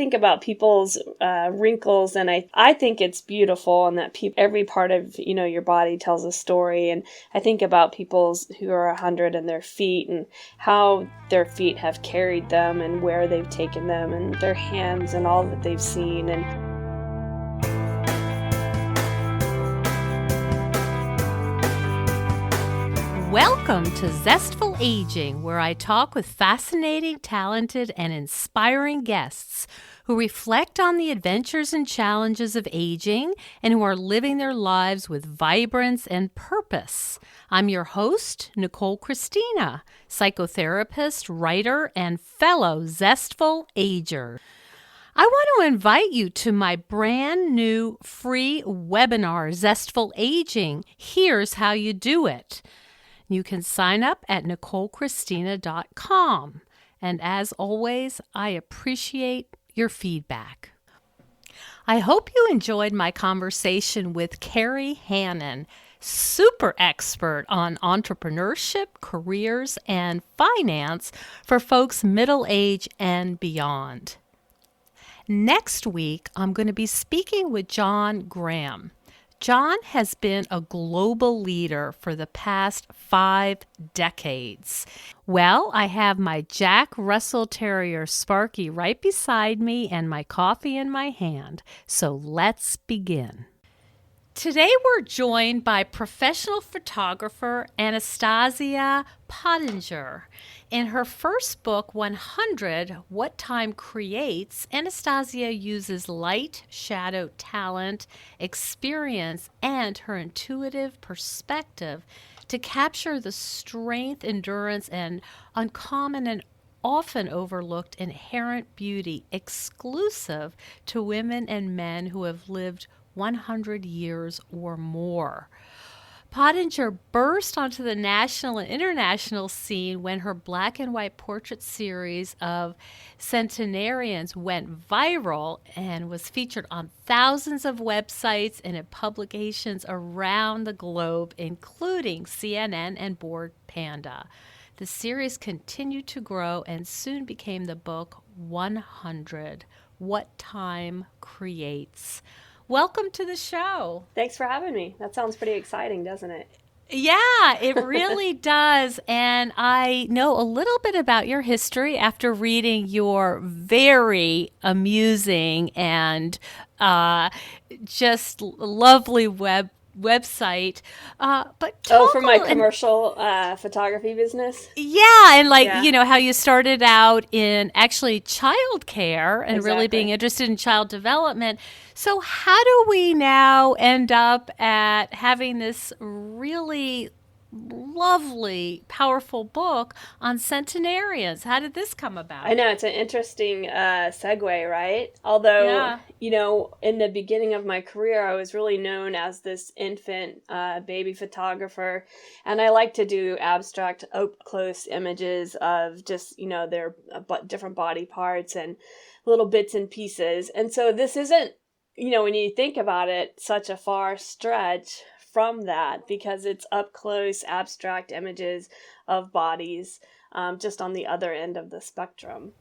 think about people's wrinkles, and I think it's beautiful, and that every part of your body tells a story. And I think about people's who are 100 and their feet, and how their feet have carried them, and where they've taken them, and their hands, and all that they've seen. And welcome to Zestful Aging, where I talk with fascinating, talented, and inspiring guests who reflect on the adventures and challenges of aging and who are living their lives with vibrance and purpose. I'm your host, Nicole Christina, psychotherapist, writer, and fellow Zestful Ager. I want to invite you to my brand new free webinar, Zestful Aging. Here's how you do it. You can sign up at NicoleChristina.com. And as always, I appreciate your feedback. I hope you enjoyed my conversation with Carrie Hannon, super expert on entrepreneurship, careers, and finance for folks middle age and beyond. Next week, I'm going to be speaking with John Graham. John has been a global leader for the past 5 decades. Well, I have my Jack Russell Terrier Sparky right beside me and my coffee in my hand. So let's begin. Today we're joined by professional photographer Anastasia Pottinger. In her first book, 100, What Time Creates, Anastasia uses light, shadow, talent, experience, and her intuitive perspective to capture the strength, endurance, and uncommon and often overlooked inherent beauty exclusive to women and men who have lived 100 years or more. Pottinger burst onto the national and international scene when her black and white portrait series of centenarians went viral and was featured on thousands of websites and in publications around the globe, including CNN and Bored Panda. The series continued to grow and soon became the book 100, What Time Creates. Welcome to the show. thanks for having me. That sounds pretty exciting, doesn't it? Yeah, it really does. And I know a little bit about your history after reading your very amusing and just lovely website. But for my commercial photography business? Yeah, and how you started out in actually childcare and really being interested in child development. So how do we now end up at having this really lovely, powerful book on centenarians? How did this come about? I know, it's an interesting segue, right? Although, in the beginning of my career, I was really known as this infant baby photographer. And I like to do abstract, up-close images of just, their different body parts and little bits and pieces. And so this isn't, when you think about it, such a far stretch from that, because it's up close abstract images of bodies, just on the other end of the spectrum.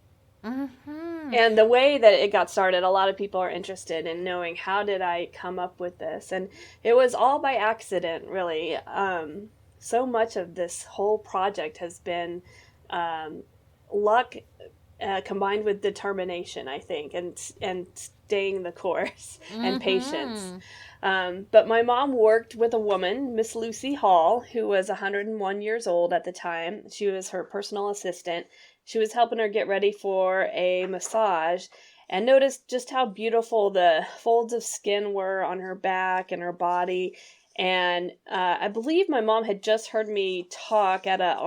Mm-hmm. And the way that it got started, a lot of people are interested in knowing, how did I come up with this? And it was all by accident, really. So much of this whole project has been luck combined with determination, I think, and staying the course and patience. But my mom worked with a woman, Miss Lucy Hall, who was 101 years old at the time. She was her personal assistant. She was helping her get ready for a massage, and noticed just how beautiful the folds of skin were on her back and her body. And I believe my mom had just heard me talk at an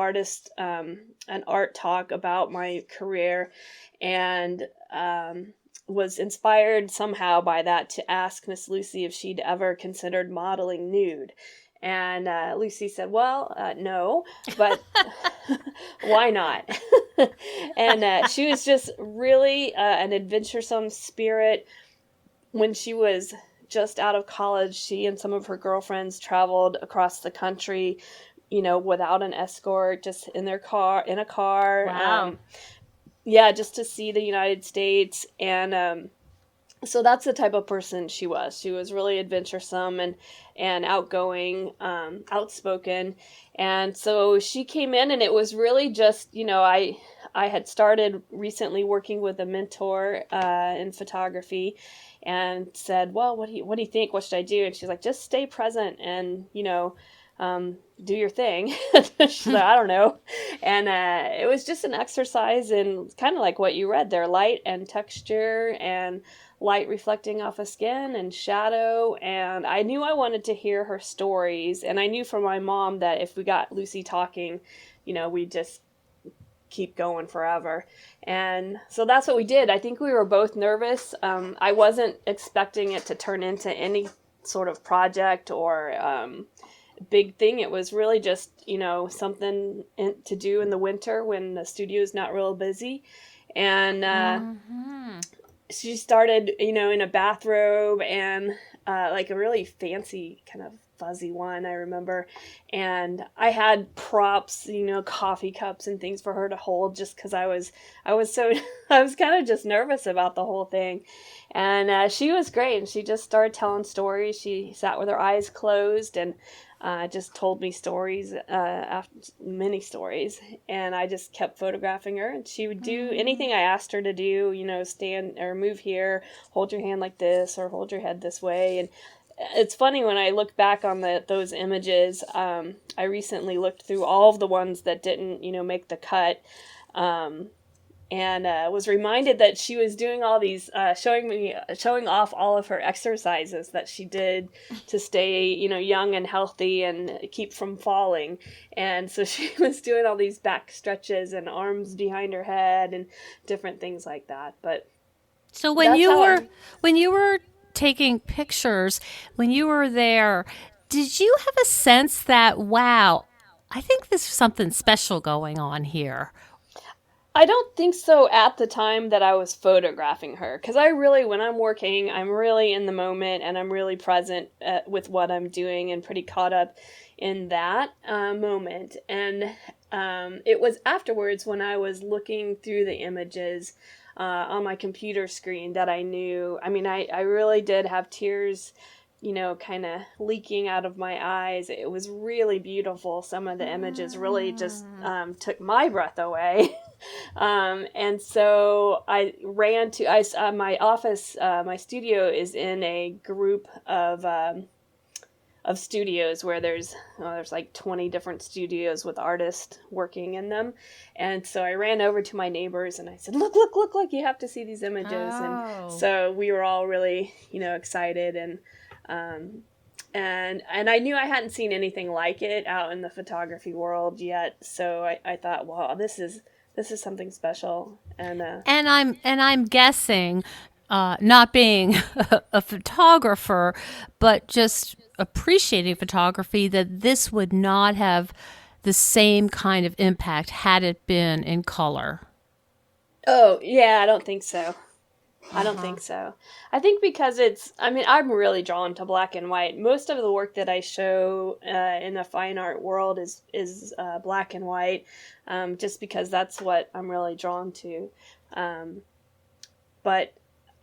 art talk about my career, and was inspired somehow by that to ask Miss Lucy if she'd ever considered modeling nude. And Lucy said, well, no, but why not? And she was just really an adventuresome spirit. When she was just out of college, she and some of her girlfriends traveled across the country, without an escort, just in a car. Wow. yeah, just to see the United States. And so that's the type of person she was. She was really adventuresome and outgoing, outspoken. And so she came in, and it was really just, I had started recently working with a mentor in photography, and said, well, what do you think? What should I do? And she's like, just stay present and, do your thing. She's like, I don't know. And it was just an exercise in kind of like what you read there, light and texture and light reflecting off of skin and shadow. And I knew I wanted to hear her stories. And I knew from my mom that if we got Lucy talking, we'd just keep going forever. And so that's what we did. I think we were both nervous. I wasn't expecting it to turn into any sort of project or big thing. It was really just, something to do in the winter when the studio is not real busy. And she started, in a bathrobe and like a really fancy kind of fuzzy one, I remember. And I had props, coffee cups and things for her to hold, just because I was so I was kind of just nervous about the whole thing. And she was great, and she just started telling stories. She sat with her eyes closed and just told me stories, after many stories, and I just kept photographing her. And she would do anything I asked her to do, stand or move here, hold your hand like this, or hold your head this way. And it's funny when I look back on those images. I recently looked through all of the ones that didn't, make the cut. And was reminded that she was doing all these, showing off all of her exercises that she did to stay, young and healthy and keep from falling. And so she was doing all these back stretches and arms behind her head and different things like that. But so when you were taking pictures, when you were there, did you have a sense that, wow, I think there's something special going on here? I don't think so at the time that I was photographing her, because when I'm working, I'm really in the moment and I'm really present with what I'm doing and pretty caught up in that moment. And it was afterwards when I was looking through the images on my computer screen that I knew. I mean, I really did have tears, kind of leaking out of my eyes. It was really beautiful. Some of the images really just took my breath away. And so I ran to my office. My studio is in a group of studios where there's like 20 different studios with artists working in them. And so I ran over to my neighbors and I said, look, you have to see these images. Oh. And so we were all really, excited. And I knew I hadn't seen anything like it out in the photography world yet. So I thought, wow, this is something special. And I'm guessing, not being a photographer, but just appreciating photography, that this would not have the same kind of impact had it been in color. Oh, yeah, I don't think so. I don't think so. I think because I'm really drawn to black and white. Most of the work that I show in the fine art world is black and white, just because that's what I'm really drawn to. But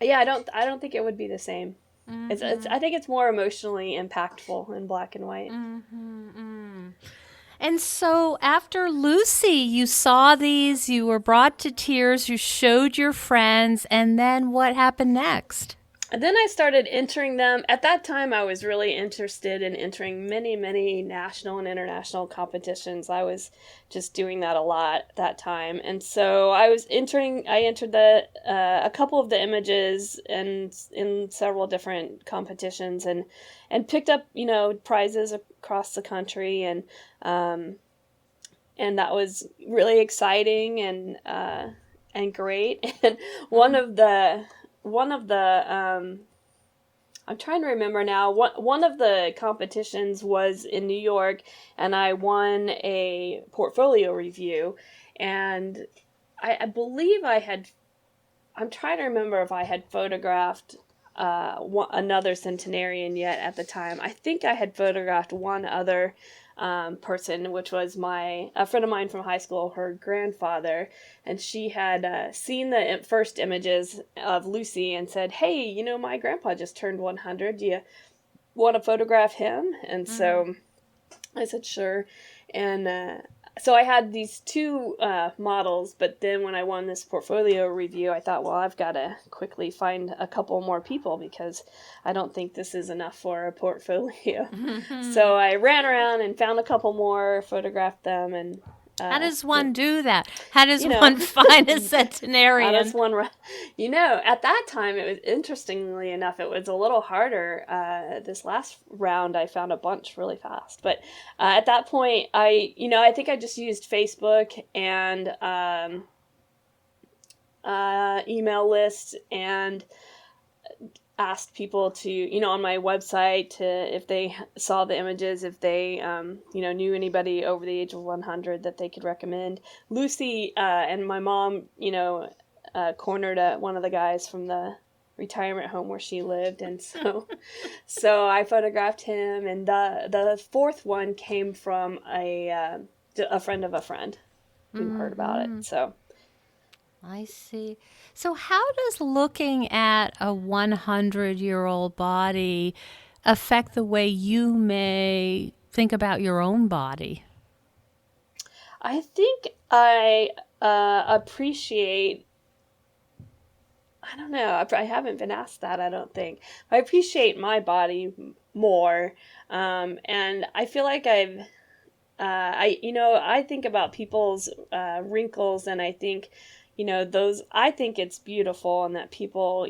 yeah, I don't think it would be the same. I think it's more emotionally impactful in black and white. And so after Lucy, you saw these, you were brought to tears, you showed your friends, and then what happened next? And then I started entering them. At that time, I was really interested in entering many, many national and international competitions. I was just doing that a lot at that time. And so I entered a couple of the images and in several different competitions and picked up, prizes across the country. And that was really exciting and great. And one of the I'm trying to remember now. One of the competitions was in New York, and I won a portfolio review. And I believe I'm trying to remember if I had photographed another centenarian yet at the time. I think I had photographed one other person, which was a friend of mine from high school, her grandfather, and she had seen the first images of Lucy and said, "Hey, my grandpa just turned 100. Do you want to photograph him?" And so I said, "Sure." And so I had these two models, but then when I won this portfolio review, I thought, well, I've got to quickly find a couple more people because I don't think this is enough for a portfolio. So I ran around and found a couple more, photographed them, and how does one do that? How does one find a centenarian? How does one, at that time, it was, interestingly enough, it was a little harder. This last round, I found a bunch really fast. But at that point, I think I just used Facebook and email lists and asked people to, on my website, if they saw the images, if they, knew anybody over the age of 100 that they could recommend. Lucy and my mom, cornered one of the guys from the retirement home where she lived, and so I photographed him, and the fourth one came from a friend of a friend who heard about it, so. I see. So how does looking at a 100-year-old body affect the way you may think about your own body? I think I appreciate, I don't know, I haven't been asked that, I don't think. I appreciate my body more, and I feel like I think about people's wrinkles, and I think, I think it's beautiful, and that people,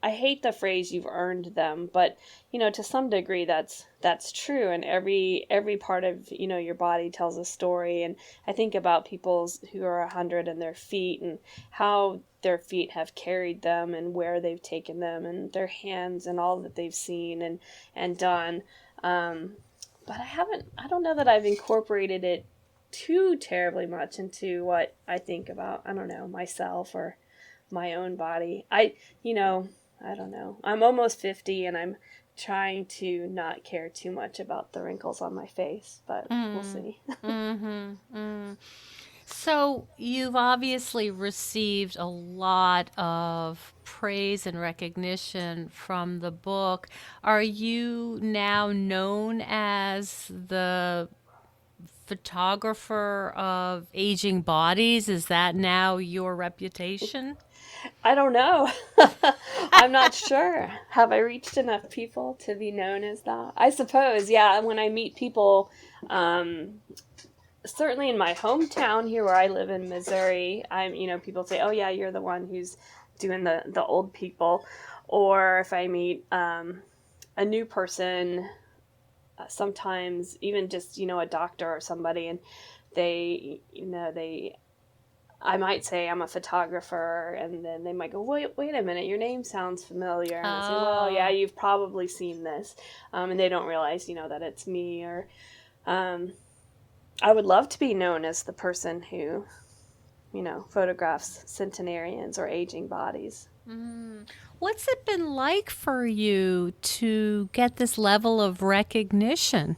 I hate the phrase "you've earned them," but, to some degree that's true, and every part of, your body tells a story, and I think about people who are 100 and their feet, and how their feet have carried them, and where they've taken them, and their hands, and all that they've seen and done, but I don't know that I've incorporated it too terribly much into what I think about, I don't know, myself or my own body. I don't know. I'm almost 50 and I'm trying to not care too much about the wrinkles on my face, but we'll see. So you've obviously received a lot of praise and recognition from the book. Are you now known as the photographer of aging bodies? Is that now your reputation? I don't know. I'm not sure. Have I reached enough people to be known as that? I suppose, yeah. When I meet people, certainly in my hometown here where I live in Missouri, people say, "Oh yeah, you're the one who's doing the old people." Or if I meet a new person, sometimes even just, a doctor or somebody, and I might say I'm a photographer, and then they might go, wait a minute, your name sounds familiar. And I say, well, yeah, you've probably seen this. And they don't realize, that it's me. Or I would love to be known as the person who, photographs centenarians or aging bodies. What's it been like for you to get this level of recognition?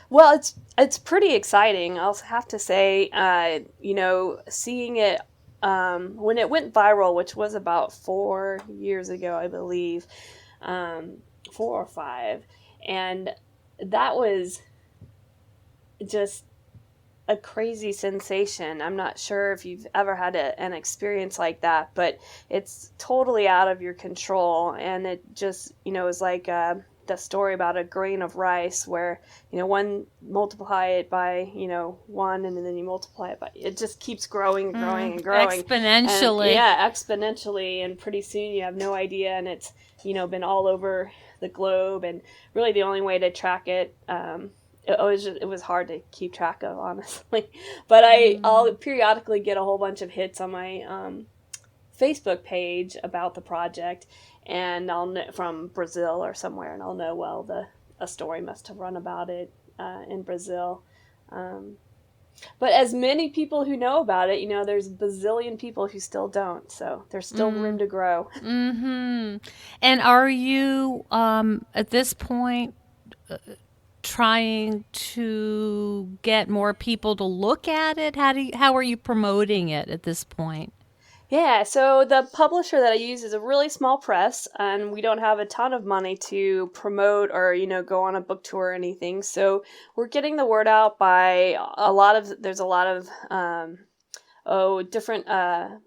Well, it's pretty exciting. I'll have to say, seeing it when it went viral, which was about 4 years ago, I believe, 4 or 5, and that was just a crazy sensation. I'm not sure if you've ever had an experience like that, but it's totally out of your control, and it just, is like the story about a grain of rice where, one multiply it by, 1, and then you multiply it by, it just keeps growing and growing and growing. Exponentially. And, exponentially. And pretty soon you have no idea, and it's, been all over the globe, and really the only way to track it, it was hard to keep track of, honestly. But I'll periodically get a whole bunch of hits on my Facebook page about the project, and I'll know from Brazil or somewhere, and I'll know, well, a story must have run about it in Brazil. But as many people who know about it, there's a bazillion people who still don't, so there's still room to grow. And are you, at this point, trying to get more people to look at it? How are you promoting it at this point? Yeah, so the publisher that I use is a really small press, and we don't have a ton of money to promote or, go on a book tour or anything. So we're getting the word out by there's a lot of different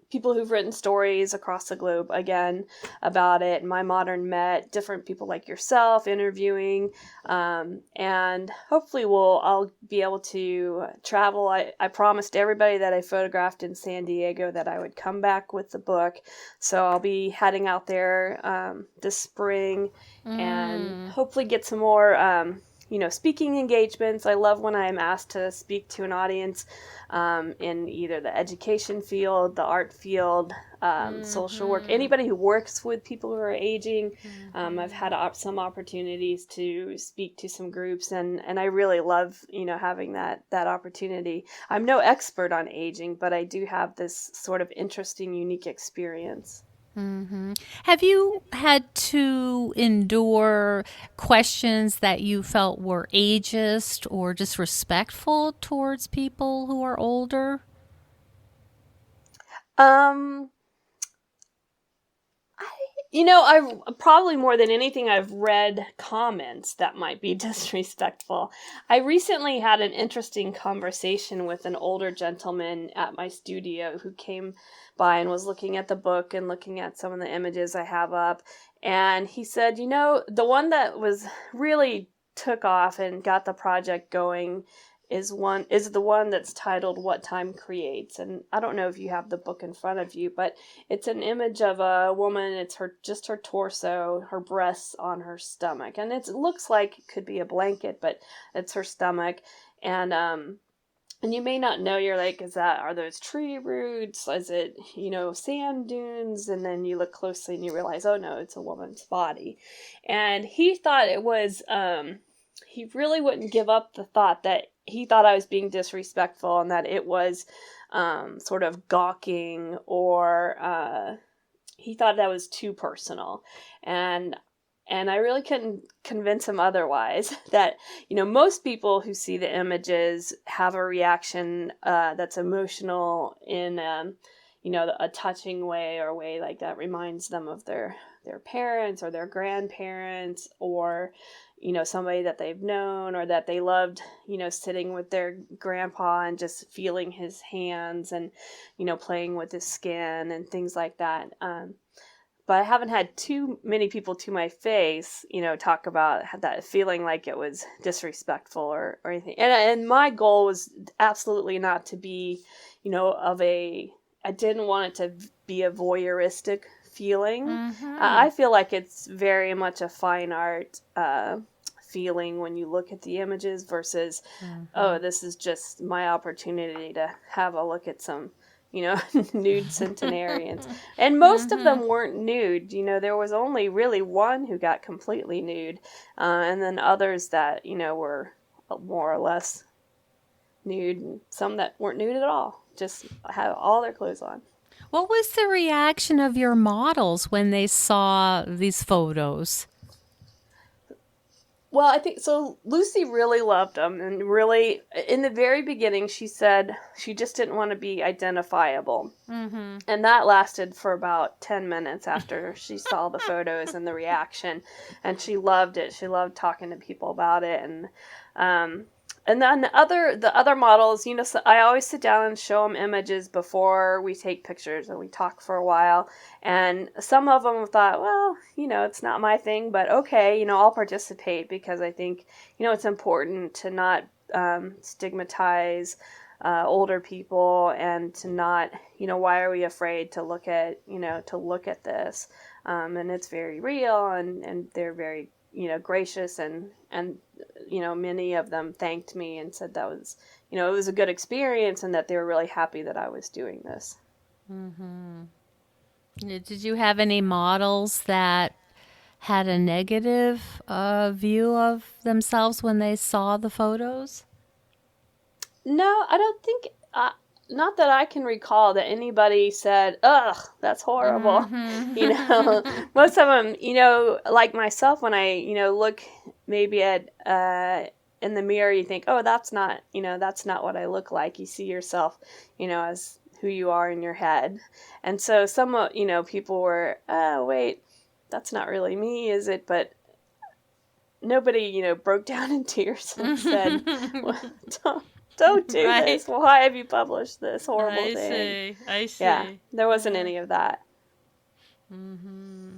people who've written stories across the globe again about it. My Modern Met, different people like yourself interviewing, and hopefully I'll be able to travel. I promised everybody that I photographed in San Diego that I would come back with the book, so I'll be heading out there this spring and hopefully get some more speaking engagements. I love when I'm asked to speak to an audience in either the education field, the art field, social work, anybody who works with people who are aging. I've had some opportunities to speak to some groups, and I really love, having that opportunity. I'm no expert on aging, but I do have this sort of interesting, unique experience. Have you had to endure questions that you felt were ageist or disrespectful towards people who are older? Um, I probably more than anything, I've read comments that might be disrespectful. I recently had an interesting conversation with an older gentleman at my studio who came by and was looking at the book and looking at some of the images I have up. And he said, the one that was really took off and got the project going is the one that's titled What Time Creates. And I don't know if you have the book in front of you, but it's an image of a woman. It's just her torso, her breasts on her stomach, and it looks like it could be a blanket, but it's her stomach. And you may not know, you're like, are those tree roots? Is it, sand dunes? And then you look closely and you realize, oh no, it's a woman's body. And he thought it was, he really wouldn't give up the thought that he thought I was being disrespectful and that it was sort of gawking, or he thought that was too personal. And I really couldn't convince him otherwise that, most people who see the images have a reaction that's emotional in, a touching way, or a way like that reminds them of their parents or their grandparents, or, somebody that they've known or that they loved, sitting with their grandpa and just feeling his hands and, playing with his skin and things like that. But I haven't had too many people to my face, talk about that feeling like it was disrespectful or anything. And my goal was absolutely not to be, I didn't want it to be a voyeuristic feeling. I feel like it's very much a fine art feeling when you look at the images versus, oh, this is just my opportunity to have a look at some nude centenarians. And most of them weren't nude. There was only really one who got completely nude, and then others that, were more or less nude, and some that weren't nude at all, just had all their clothes on. What was the reaction of your models when they saw these photos? Well, I think so. Lucy really loved them, and really, in the very beginning, she said she just didn't want to be identifiable. And that lasted for about 10 minutes after she saw the photos and the reaction, and she loved it. She loved talking to people about it, and then the other models, so I always sit down and show them images before we take pictures, and we talk for a while. And some of them thought, well, it's not my thing, but okay, I'll participate, because I think, it's important to not stigmatize older people, and to not, why are we afraid to look at this? And it's very real, and they're very, gracious, and many of them thanked me and said that was, it was a good experience, and that they were really happy that I was doing this. Did you have any models that had a negative view of themselves when they saw the pose? No, I don't think, not that I can recall that anybody said, ugh, that's horrible. Most of them, like myself, when I, look maybe at in the mirror, you think, oh, that's not what I look like. You see yourself, as who you are in your head. And so some, people were, oh, wait, that's not really me, is it? But nobody, broke down in tears and said, well, don't do this. Why have you published this horrible thing? I see. Yeah, there wasn't any of that. Mm-hmm.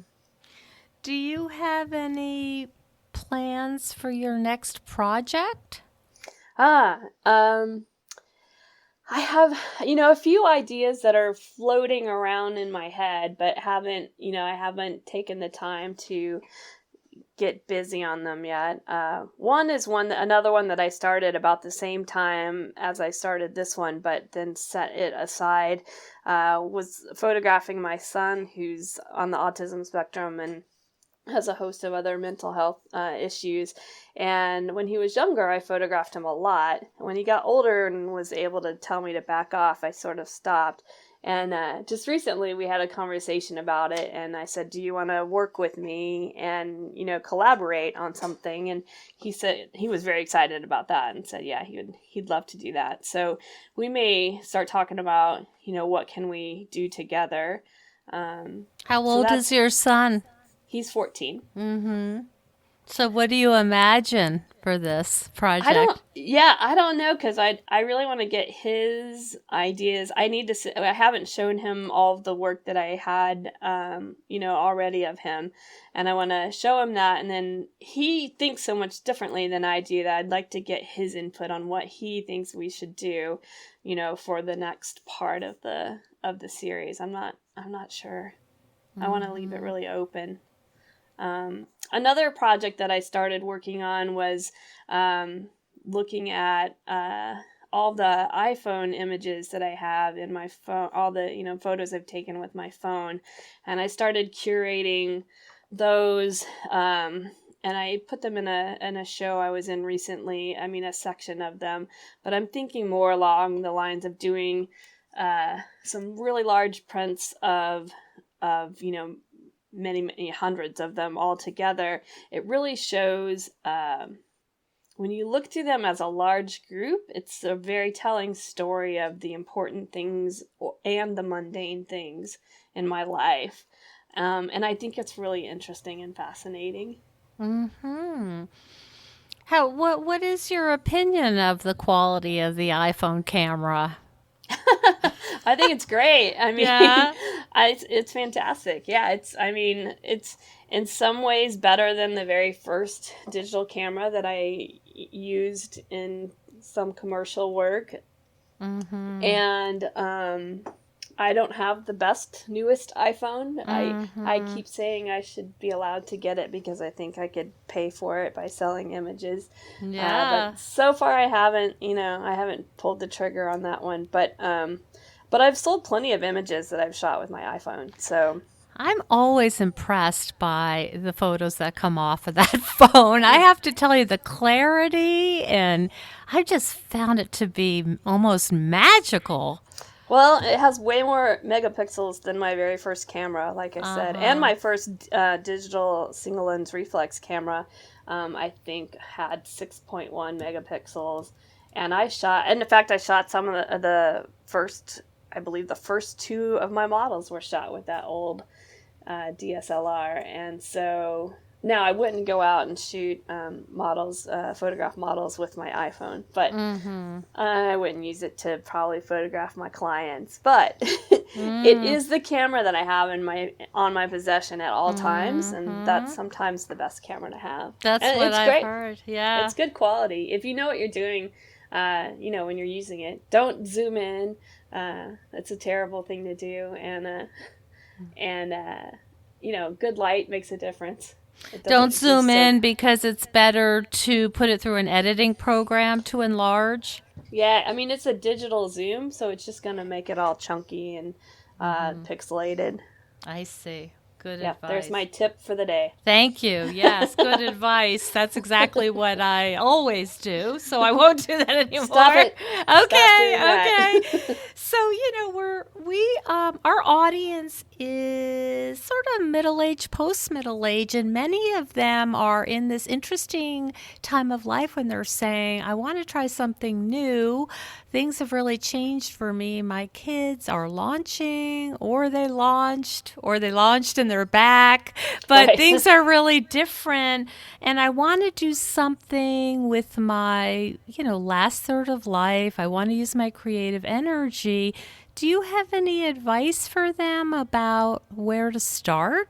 Do you have any plans for your next project? I have, a few ideas that are floating around in my head, but I haven't taken the time to get busy on them yet. Another one that I started about the same time as I started this one, but then set it aside, was photographing my son, who's on the autism spectrum and has a host of other mental health issues. And when he was younger, I photographed him a lot. When he got older and was able to tell me to back off, I sort of stopped. And just recently we had a conversation about it, and I said, do you want to work with me and, collaborate on something? And he said he was very excited about that and said, yeah, he'd love to do that. So we may start talking about, what can we do together. How old is your son? He's 14. Mm-hmm. So what do you imagine for this project? I don't know, because I really want to get his ideas. I haven't shown him all of the work that I had, already of him. And I want to show him that. And then he thinks so much differently than I do that I'd like to get his input on what he thinks we should do, for the next part of the series. I'm not sure. Mm-hmm. I want to leave it really open. Another project that I started working on was looking at all the iPhone images that I have in my phone, all the photos I've taken with my phone, and I started curating those, and I put them in a show I was in recently. I mean, a section of them, but I'm thinking more along the lines of doing some really large prints of many, many hundreds of them all together. It really shows, when you look through them as a large group, it's a very telling story of the important things and the mundane things in my life. And I think it's really interesting and fascinating. Mm-hmm. What is your opinion of the quality of the iPhone camera? I think it's great. I mean, yeah. It's fantastic. Yeah, it's in some ways better than the very first digital camera that I used in some commercial work. Mm-hmm. And I don't have the newest iPhone. Mm-hmm. I keep saying I should be allowed to get it because I think I could pay for it by selling images. Yeah. But so far I haven't pulled the trigger on that one. But I've sold plenty of images that I've shot with my iPhone. So I'm always impressed by the photos that come off of that phone. I have to tell you, the clarity, and I just found it to be almost magical. Well, it has way more megapixels than my very first camera, like I said. And my first digital single lens reflex camera, I think, had 6.1 megapixels. And in fact, I shot some of the first, I believe the first two of my models were shot with that old DSLR. And so now I wouldn't go out and shoot photograph models with my iPhone, but I wouldn't use it to probably photograph my clients. But it is the camera that I have on my possession at all times, and that's sometimes the best camera to have. That's what I've heard. Yeah, it's good quality if you know what you're doing. When you're using it, don't zoom in. It's a terrible thing to do, and good light makes a difference. Don't zoom in because it's better to put it through an editing program to enlarge. Yeah, I mean, it's a digital zoom, so it's just going to make it all chunky and pixelated. I see. Good advice. There's my tip for the day. Thank you. Yes, good advice. That's exactly what I always do, so I won't do that anymore. Stop it. Okay. So, our audience is sort of middle age, post middle age, and many of them are in this interesting time of life when they're saying, I want to try something new. Things have really changed for me. My kids are launching, or they launched and they're back, but Right. things are really different. And I want to do something with my, last third of life. I want to use my creative energy. Do you have any advice for them about where to start?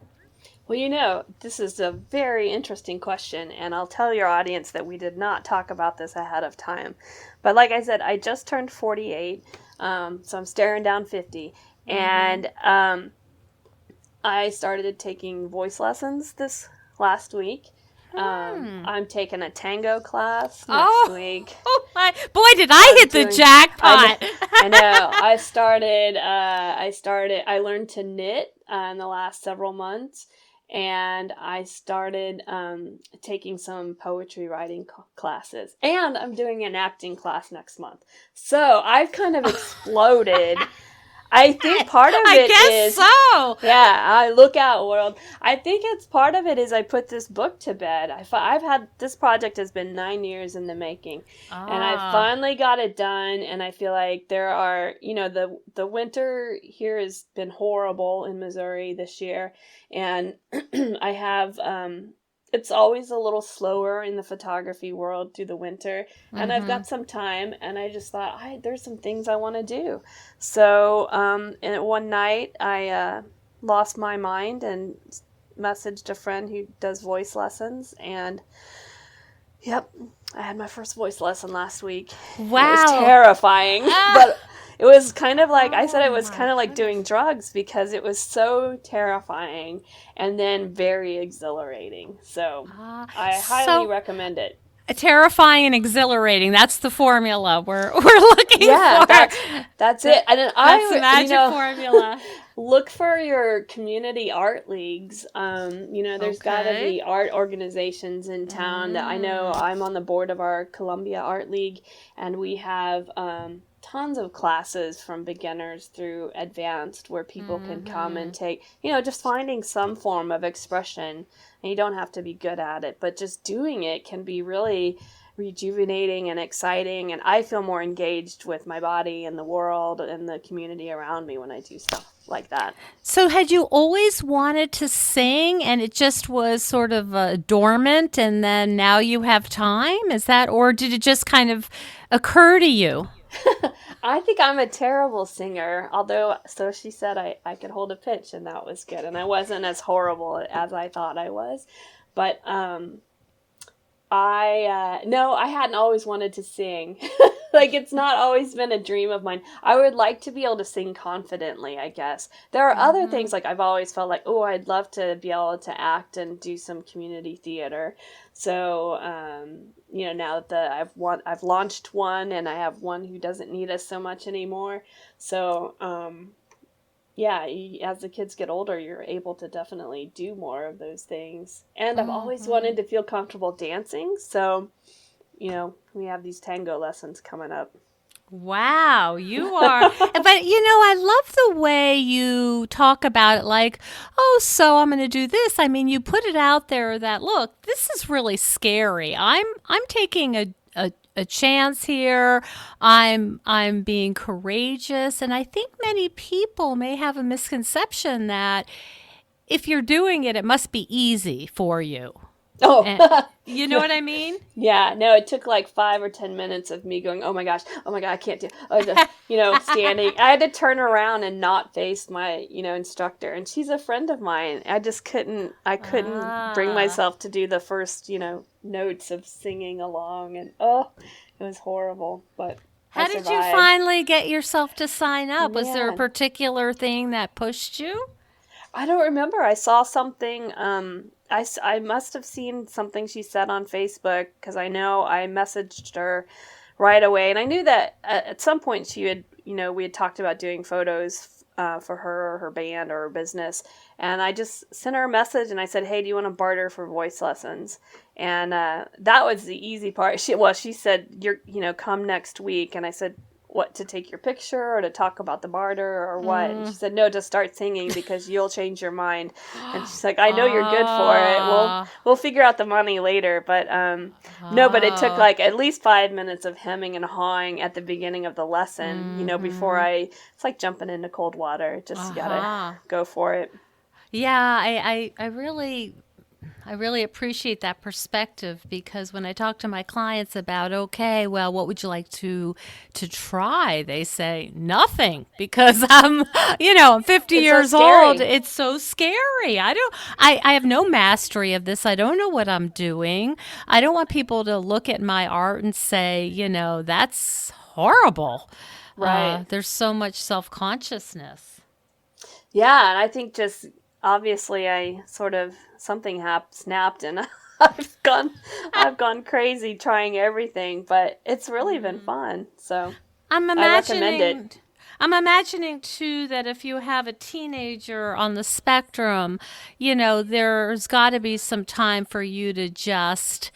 Well, this is a very interesting question, and I'll tell your audience that we did not talk about this ahead of time. But like I said, I just turned 48, so I'm staring down 50. Mm-hmm. And I started taking voice lessons this last week. Hmm. I'm taking a tango class next Oh, week. oh my boy! Did I I'm hit the doing. I know. jackpot? I know. I started. I learned to knit in the last several months, and I started taking some poetry writing classes, and I'm doing an acting class next month. So I've kind of exploded. I think part of I it guess is, so. yeah, I look out world. I think it's part of it is I put this book to bed. I've had this project has been 9 years in the making, and I Ah. finally got it done. And I feel like there are, the winter here has been horrible in Missouri this year, and I have it's always a little slower in the photography world through the winter, and I've Mm-hmm. got some time, and I just thought, there's some things I want to do. So, and one night I lost my mind and messaged a friend who does voice lessons, and yep, I had my first voice lesson last week. And it was Wow. terrifying, Ah. but it was kind of like, I said, Oh it was my kind of like doing goodness. drugs because it was so terrifying and then very exhilarating. So Ah. I highly So recommend it. terrifying and exhilarating. That's the formula we're looking Yeah, for. that's it. And then That's the magic formula. look for your community art leagues. There's got to Okay. be art organizations in town that I know. Mm. I'm on the board of our Columbia Art League, and we have tons of classes from beginners through advanced where people can come Mm-hmm. and take, just finding some form of expression. And you don't have to be good at it, but just doing it can be really rejuvenating and exciting, and I feel more engaged with my body and the world and the community around me when I do stuff like that. So, had you always wanted to sing and it just was sort of dormant and then now you have time? Is that, or did it just kind of occur to you? I think I'm a terrible singer, although, so she said I could hold a pitch, and that was good, and I wasn't as horrible as I thought I was. But I no, I hadn't always wanted to sing. Like, it's not always been a dream of mine. I would like to be able to sing confidently, I guess. There are other Mm-hmm. things, like I've always felt like, oh, I'd love to be able to act and do some community theater. So, now that I've launched one, and I have one who doesn't need us so much anymore. So, yeah, as the kids get older, you're able to definitely do more of those things. And I've always Mm-hmm. wanted to feel comfortable dancing, so we have these tango lessons coming up. Wow, you are. But I love the way you talk about it like, oh, so I'm going to do this. I mean, you put it out there that, look, this is really scary. I'm taking a chance here. I'm being courageous, and I think many people may have a misconception that if you're doing it, it must be easy for you. Oh, And you know what I mean? yeah. No, it took like 5 or 10 minutes of me going, "Oh my gosh, oh my god, I can't do." Standing. I had to turn around and not face my, instructor, and she's a friend of mine. I just couldn't. I couldn't bring Ah. myself to do the first, notes of singing along, and oh, it was horrible, but I How did you survived. finally get yourself to sign up? Was there a Man, particular thing that pushed you? I don't remember. I saw something. I must have seen something she said on Facebook, because I know I messaged her right away, and I knew that at some point she had, we had talked about doing photos for her or her band or her business, and I just sent her a message and I said, "Hey, do you want to barter for voice lessons?" And that was the easy part. She said, "You're, come next week," and I said, what to take your picture or to talk about the barter or what. And she said, no, just start singing because you'll change your mind. And she's like, I know you're good for it. We'll figure out the money later. But no, but it took like at least 5 minutes of hemming and hawing at the beginning of the lesson, before it's like jumping into cold water. Just gotta go for it. Yeah, I really appreciate that perspective, because when I talk to my clients about, okay, well, what would you like to try? They say nothing, because I'm 50 years old. It's so scary. I have no mastery of this. I don't know what I'm doing. I don't want people to look at my art and say, that's horrible. Right. There's so much self-consciousness. Yeah, and I think just obviously I sort of something snapped and I've gone crazy trying everything, but it's really been fun. So I recommend it. I'm imagining too that if you have a teenager on the spectrum, there's got to be some time for you to just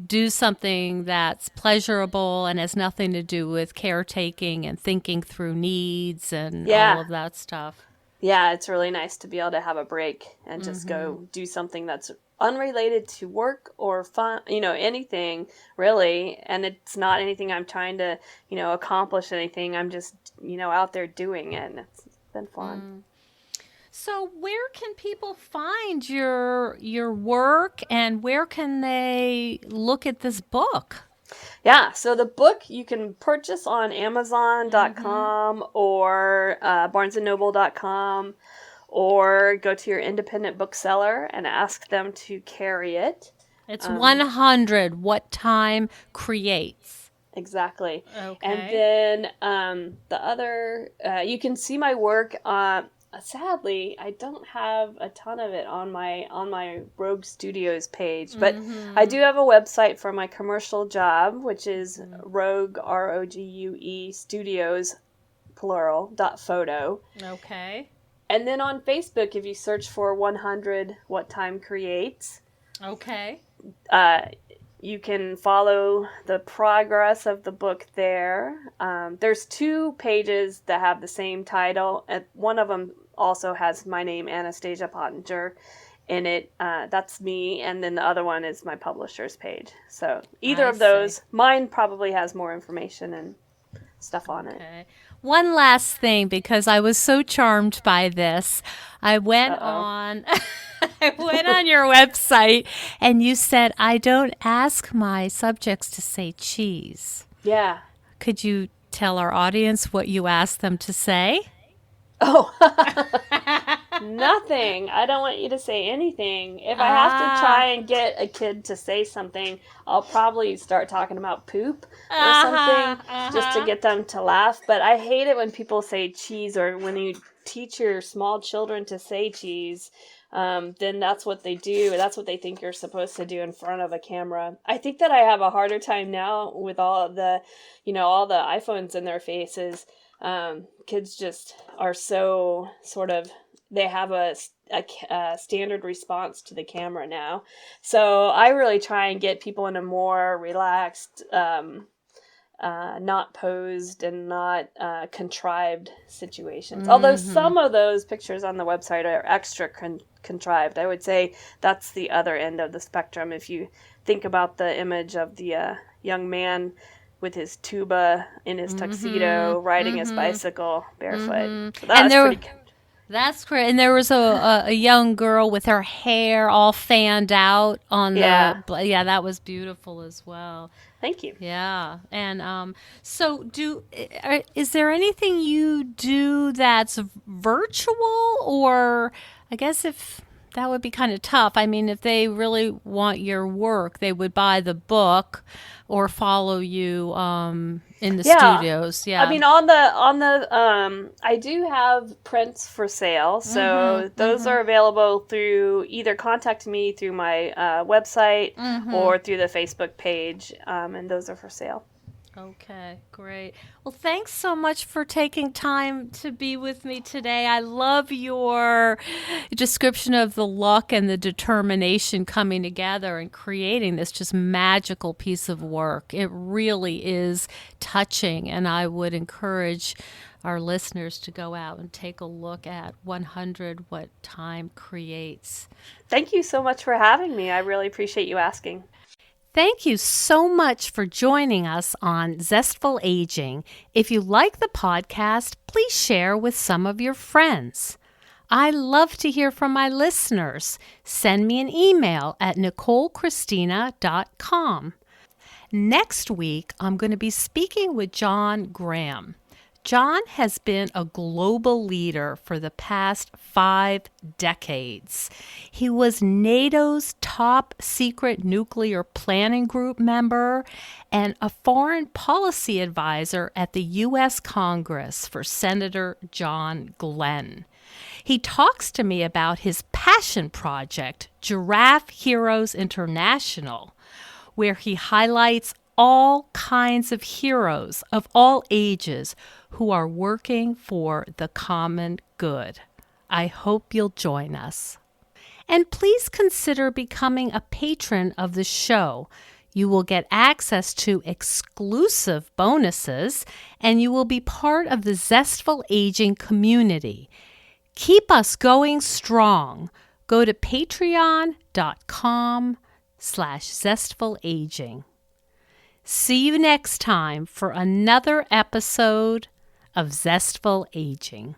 do something that's pleasurable and has nothing to do with caretaking and thinking through needs and all of that stuff. Yeah, it's really nice to be able to have a break and just go do something that's unrelated to work or fun, anything really. And it's not anything I'm trying to, accomplish anything. I'm just, out there doing it, and it's been fun. So where can people find your work, and where can they look at this book? Yeah, so the book you can purchase on Amazon.com or BarnesandNoble.com, or go to your independent bookseller and ask them to carry it. It's 100 What Time Creates. Exactly. Okay. And then the other, you can see my work. Sadly, I don't have a ton of it on my Rogue Studios page, but I do have a website for my commercial job, which is Rogue, ROGUE Studios, plural.photo. Okay. And then on Facebook, if you search for 100 What Time Creates, okay, you can follow the progress of the book there. There's 2 pages that have the same title, and one of them also has my name, Anastasia Pottinger, in it. That's me, and then the other one is my publisher's page. So either of those, mine probably has more information and stuff on it. One last thing, because I was so charmed by this. I went on your website, and you said, I don't ask my subjects to say cheese. Yeah. Could you tell our audience what you asked them to say? Oh, nothing. I don't want you to say anything. If I have to try and get a kid to say something, I'll probably start talking about poop or something just to get them to laugh. But I hate it when people say cheese, or when you teach your small children to say cheese, then that's what they do. That's what they think you're supposed to do in front of a camera. I think that I have a harder time now with all the iPhones in their faces. Kids just are so sort of, they have a standard response to the camera now. So I really try and get people in a more relaxed, not posed and not contrived situations. Although some of those pictures on the website are extra contrived. I would say that's the other end of the spectrum. If you think about the image of the young man with his tuba in his tuxedo, riding his bicycle barefoot. So that was pretty good. That's great. And there was a young girl with her hair all fanned out on that was beautiful as well. Thank you. Yeah. And so is there anything you do that's virtual, or I guess if that would be kind of tough. I mean, if they really want your work, they would buy the book or follow you in the studios. Yeah. I mean, on the I do have prints for sale, so those are available through either contact me through my website or through the Facebook page, and those are for sale. Okay, great. Well, thanks so much for taking time to be with me today. I love your description of the luck and the determination coming together and creating this just magical piece of work. It really is touching, and I would encourage our listeners to go out and take a look at 100 What Time Creates. Thank you so much for having me. I really appreciate you asking. Thank you so much for joining us on Zestful Aging. If you like the podcast, please share with some of your friends. I love to hear from my listeners. Send me an email at NicoleChristina.com. Next week, I'm going to be speaking with John Graham. John has been a global leader for the past 5 decades. He was NATO's top secret nuclear planning group member and a foreign policy advisor at the U.S. Congress for Senator John Glenn. He talks to me about his passion project, Giraffe Heroes International, where he highlights all kinds of heroes of all ages who are working for the common good. I hope you'll join us. And please consider becoming a patron of the show. You will get access to exclusive bonuses, and you will be part of the Zestful Aging community. Keep us going strong. Go to patreon.com/zestfulaging. See you next time for another episode of Zestful Aging.